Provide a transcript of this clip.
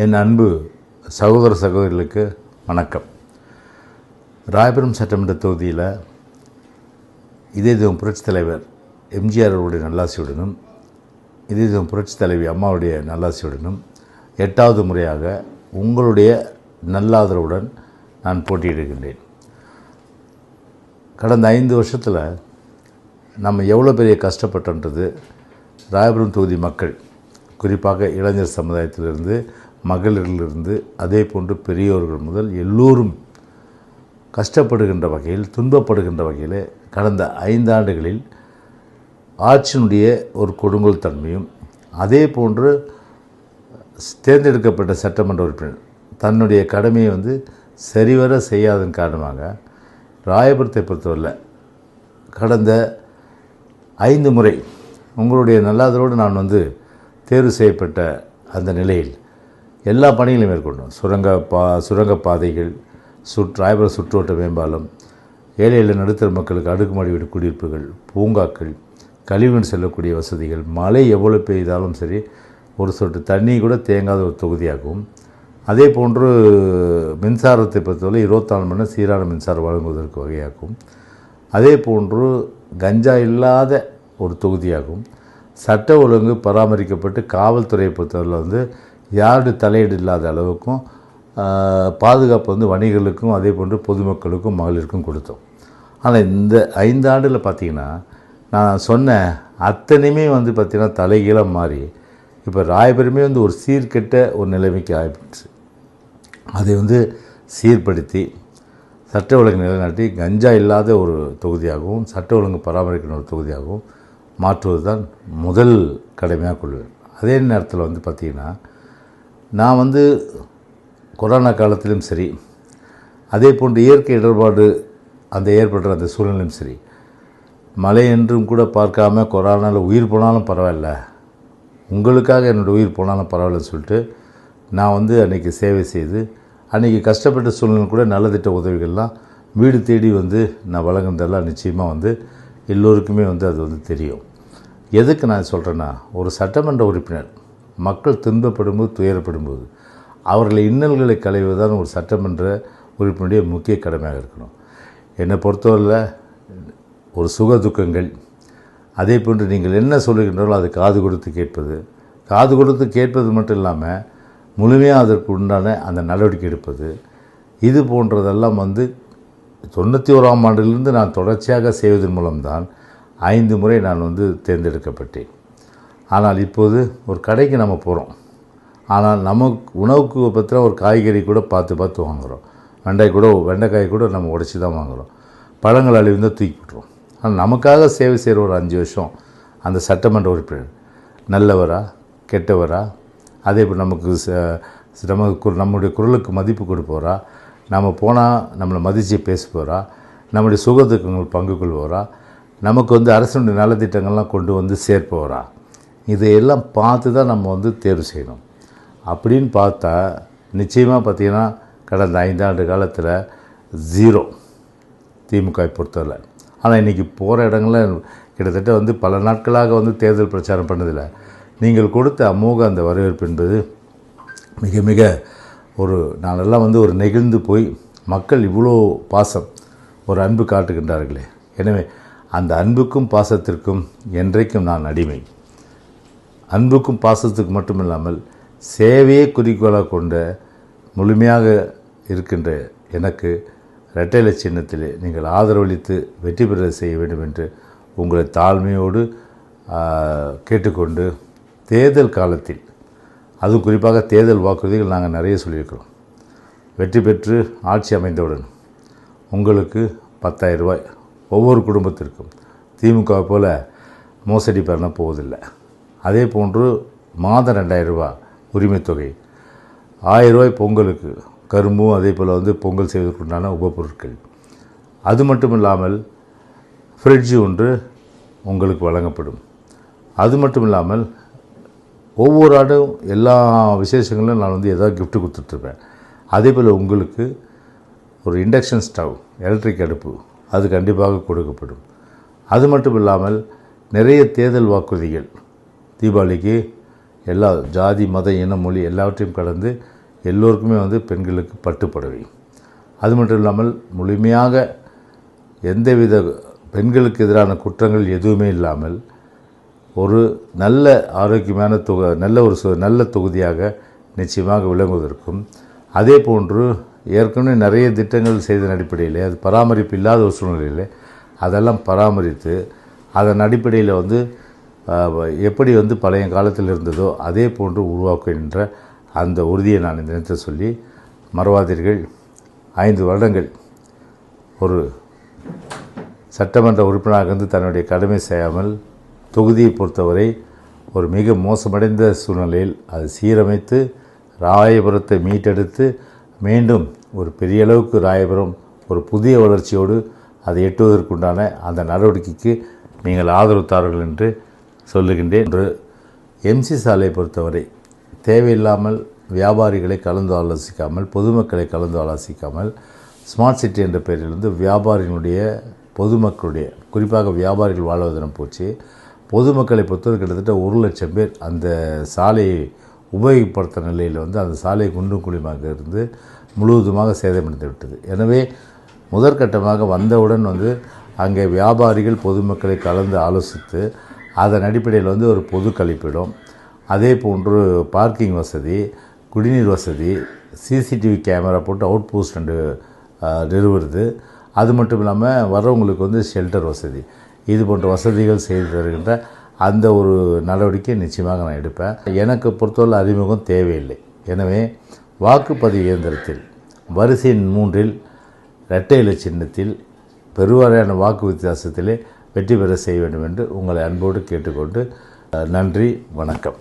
என் அன்பு சகோதர சகோதரிகளுக்கு வணக்கம். ராயபுரம் சட்டமன்ற தொகுதியில் இதே தெய்வம் புரட்சித் தலைவர் எம்ஜிஆர் அவருடைய நல்லாசியுடனும் இதே தெய்வம் புரட்சித் தலைவி அம்மாவுடைய நல்லாசியுடனும் 8வது முறையாக உங்களுடைய நல்லாதரவுடன் நான் போட்டியிடுகின்றேன். கடந்த 5 வருஷத்தில் நம்ம எவ்வளோ பெரிய கஷ்டப்பட்டோன்றது ராயபுரம் தொகுதி மக்கள், குறிப்பாக இளைஞர் சமுதாயத்திலிருந்து, மகளிரிலிருந்து, அதே போன்று பெரியோர்கள் முதல் எல்லோரும் கஷ்டப்படுகின்ற வகையில், துன்பப்படுகின்ற வகையில் கடந்த 5 ஆண்டுகளில் ஆட்சியினுடைய ஒரு கொடுங்கோல் தன்மையும், அதே போன்று தேர்ந்தெடுக்கப்பட்ட சட்டமன்ற உறுப்பினர் தன்னுடைய கடமையை சரிவர செய்யாதன் காரணமாக ராயபுரத்தை பொறுத்தவரை கடந்த 5 முறை உங்களுடைய நல்லாதரோடு நான் தேர்வு செய்யப்பட்ட அந்த நிலையில் எல்லா பணிகளையும் மேற்கொண்டோம். சுரங்கப்பாதைகள், ராயபுரம் சுற்றுவட்ட மேம்பாலம், ஏழை எளிய நடுத்தர மக்களுக்கு அடுக்குமாடி வீடு குடியிருப்புகள், பூங்காக்கள், கழிவுநீர் செல்லக்கூடிய வசதிகள், மழை எவ்வளோ பெய்தாலும் சரி ஒரு சொட்டு தண்ணி கூட தேங்காத ஒரு தொகுதியாகவும், அதே போன்று மின்சாரத்தை பொறுத்தவரை 24 மணி நேரம் சீரான மின்சாரம் வழங்குவதற்கு வகையாகவும், அதே போன்று கஞ்சா இல்லாத ஒரு தொகுதியாகவும், சட்ட ஒழுங்கு பராமரிக்கப்பட்டு காவல்துறையை பொறுத்தவரை யாருடைய தலையீடு இல்லாத அளவுக்கும் பாதுகாப்பு வணிகர்களுக்கும் அதே போன்று பொதுமக்களுக்கும் மகளிருக்கும் கொடுத்தோம். ஆனால் இந்த 5 ஆண்டில் பார்த்திங்கன்னா நான் சொன்ன அத்தனையுமே பார்த்திங்கன்னா தலைகீழாக மாறி இப்போ ராயபுரமே ஒரு சீர்கெட்ட ஒரு நிலைமைக்கு ஆகிடுச்சு. அதை சீர்படுத்தி சட்ட ஒழுங்கு நிலைநாட்டி கஞ்சா இல்லாத ஒரு தொகுதியாகவும், சட்ட ஒழுங்கு பராமரிக்கிற ஒரு தொகுதியாகவும் மாற்றுவது தான் முதல் கடமையாக கொள்வேன். அதே நேரத்தில் பார்த்திங்கன்னா நான் கொரோனா காலத்திலும் சரி, அதே போன்று இயற்கை இடர்பாடு ஏற்படுற அந்த சூழ்நிலையும் சரி, மழை என்றும் கூட பார்க்காம கொரோனாவில் உயிர் போனாலும் பரவாயில்ல, உங்களுக்காக என்னோடய உயிர் போனாலும் பரவாயில்லன்னு சொல்லிட்டு நான் அன்றைக்கி சேவை செய்து, அன்றைக்கி கஷ்டப்பட்ட சூழ்நிலை கூட நலத்திட்ட உதவிகள்லாம் வீடு தேடி நான் வழங்குனதெல்லாம் நிச்சயமாக எல்லோருக்குமே அது தெரியும். எதுக்கு நான் சொல்கிறேன்னா, ஒரு சட்டமன்ற உறுப்பினர் மக்கள் துன்பப்படும்போது, துயரப்படும்போது அவர்களை இன்னல்களை களைவது தான் ஒரு சட்டமன்ற உறுப்பினருடைய முக்கிய கடமையாக இருக்கணும். என்னை பொறுத்தவரையில் ஒரு சுக துக்கங்கள், அதே போன்று நீங்கள் என்ன சொல்லுகின்றாலும் அது காது கொடுத்து கேட்பது மட்டும் இல்லாமல் முழுமையாக அதற்கு உண்டான அந்த நடவடிக்கை எடுப்பது, இது போன்றதெல்லாம் 91ஆம் ஆண்டிலிருந்து நான் தொடர்ச்சியாக செய்வதன் மூலம்தான் 5 முறை நான் தேர்ந்தெடுக்கப்பட்டேன். ஆனால் இப்போது ஒரு கடைக்கு நம்ம போகிறோம், ஆனால் நமக்கு உணவுக்கு பற்றின ஒரு காய்கறி கூட பார்த்து வாங்குகிறோம். வெண்டைக்காய் கூட நம்ம உடைச்சி தான் வாங்குகிறோம். பழங்கள் அழிவு தூக்கி போட்டுருவோம். ஆனால் நமக்காக சேவை செய்கிற ஒரு 5 வருஷம் அந்த சட்டமன்ற உறுப்பினர் நல்லவரா கெட்டவரா, அதே போல் நம்முடைய குரலுக்கு மதிப்பு கொடுப்பவரா, நம்ம போனால் நம்மளை மதித்து பேசுபவரா, நம்முடைய சுகத்துக்கங்கள் பங்கு கொள்பவரா, நமக்கு அரசுடைய நலத்திட்டங்கள்லாம் கொண்டு சேர்ப்பவரா, இதையெல்லாம் பார்த்து தான் நம்ம தேர்வு செய்யணும். அப்படின்னு பார்த்தா நிச்சயமாக பார்த்திங்கன்னா கடந்த 5 ஆண்டு காலத்தில் 0 திமுக பொறுத்தவரை. ஆனால் இன்றைக்கி போகிற இடங்களில் கிட்டத்தட்ட பல நாட்களாக தேர்தல் பிரச்சாரம் பண்ணதில்லை. நீங்கள் கொடுத்த அமோக அந்த வரவேற்பு என்பது மிக மிக நானெல்லாம் ஒரு நெகிழ்ந்து போய், மக்கள் இவ்வளோ பாசம், ஒரு அன்பு காட்டுகின்றார்களே. எனவே அந்த அன்புக்கும் பாசத்திற்கும் என்றைக்கும் நான் அடிமை. அன்புக்கும் பாசத்துக்கு மட்டுமில்லாமல் சேவையே குறிக்கோளாக கொண்ட முழுமையாக இருக்கின்ற எனக்கு இரட்டை இலை சின்னத்திலே நீங்கள் ஆதரவளித்து வெற்றி பெற செய்ய வேண்டும் என்று உங்களை தாழ்மையோடு கேட்டுக்கொண்டு, தேர்தல் காலத்தில் அதுவும் குறிப்பாக தேர்தல் வாக்குறுதிகள் நாங்கள் நிறைய சொல்லியிருக்கிறோம். வெற்றி பெற்று ஆட்சி அமைந்தவுடன் உங்களுக்கு 10,000 ரூபாய் ஒவ்வொரு குடும்பத்திற்கும், திமுக போல் மோசடி பண்ண போவதில்லை. அதே போன்று மாதம் 2,000 ரூபாய் உரிமை தொகை, 1,000 ரூபாய் பொங்கலுக்கு கரும்பும், அதே போல் பொங்கல் செய்வதற்குண்டான உபப்பொருட்கள். அது மட்டும் இல்லாமல் ஃப்ரிட்ஜு ஒன்று உங்களுக்கு வழங்கப்படும். அது மட்டும் இல்லாமல் ஒவ்வொரு ஆண்டும் எல்லா விசேஷங்களும் நான் ஏதாவது கிஃப்ட் கொடுத்துட்ருப்பேன். அதே போல் உங்களுக்கு ஒரு இண்டக்ஷன் ஸ்டவ், எலக்ட்ரிக் அடுப்பு, அது கண்டிப்பாக கொடுக்கப்படும். அது மட்டும் இல்லாமல் நிறைய தேர்தல் வாக்குறுதிகள், தீபாவளிக்கு எல்லா ஜாதி மத இன மொழி எல்லாவற்றையும் கடந்து எல்லோருக்குமே வந்து பெண்களுக்கு பட்டுப்புடவை. அது மட்டும் இல்லாமல் முழுமையாக எந்தவித பெண்களுக்கு எதிரான குற்றங்கள் எதுவுமே இல்லாமல் ஒரு நல்ல ஆரோக்கியமான நல்ல தொகுதியாக நிச்சயமாக விளங்குவதற்கும், அதே போன்று ஏற்கனவே நிறைய திட்டங்கள் செய்ததன் அடிப்படையில் அது பராமரிப்பு இல்லாத ஒரு சூழ்நிலையில் அதெல்லாம் பராமரித்து அதன் அடிப்படையில் வந்து எப்படி வந்து பழைய காலத்தில் இருந்ததோ அதே போன்று உருவாக்குகின்ற அந்த உறுதியை நான் இந்த நேரத்தில் சொல்லி, மறவாதீர்கள், 5 வருடங்கள் ஒரு சட்டமன்ற உறுப்பினராக இருந்து தன்னுடைய கடமை செய்யாமல் தொகுதியை பொறுத்தவரை ஒரு மிக மோசமடைந்த சூழ்நிலையில் அது சீரமைத்து ராயபுரத்தை மீட்டெடுத்து மீண்டும் ஒரு பெரிய அளவுக்கு ராயபுரம் ஒரு புதிய வளர்ச்சியோடு அதை எட்டுவதற்குண்டான அந்த நடவடிக்கைக்கு நீங்கள் ஆதரவு தாருங்கள் என்று சொல்லுகின்றேன். எம்சி சாலையை பொறுத்தவரை தேவையில்லாமல் வியாபாரிகளை கலந்து ஆலோசிக்காமல், பொதுமக்களை கலந்து ஆலோசிக்காமல், ஸ்மார்ட் சிட்டி என்ற பெயரில் வந்து வியாபாரிகளுடைய பொதுமக்களுடைய குறிப்பாக வியாபாரிகள் வாழ்வதனம் போச்சு. பொதுமக்களை பொறுத்தவரை கிட்டத்தட்ட 1 லட்சம் பேர் அந்த சாலையை உபயோகப்படுத்த நிலையில் வந்து அந்த சாலை குண்டும் குழியுமாக இருந்து முழுவதுமாக சேதமடைந்து விட்டது. எனவே முதற்கட்டமாக வந்தவுடன் வந்து அங்கே வியாபாரிகள் பொதுமக்களை கலந்து ஆலோசித்து அதன் அடிப்படையில் வந்து ஒரு பொது கழிப்பிடம், அதே போன்று பார்க்கிங் வசதி, குடிநீர் வசதி, சிசிடிவி கேமரா போட்டு அவுட் போஸ்ட் நிறுவுறது, அது மட்டும் இல்லாமல் வர்றவங்களுக்கு வந்து ஷெல்டர் வசதி, இது போன்ற வசதிகள் செய்து தருகின்ற அந்த ஒரு நடவடிக்கை நிச்சயமாக நான் எடுப்பேன். எனக்கு பொறுத்தவரை அறிமுகம் தேவையில்லை. எனவே வாக்குப்பதிவு இயந்திரத்தில் வரிசை எண் 3இல் இரட்டை இலை சின்னத்தில் பெருவாரியான வாக்கு வித்தியாசத்திலே வெற்றி பெற செய்ய வேண்டும் என்று உங்களை அன்போடு கேட்டுக்கொண்டு நன்றி, வணக்கம்.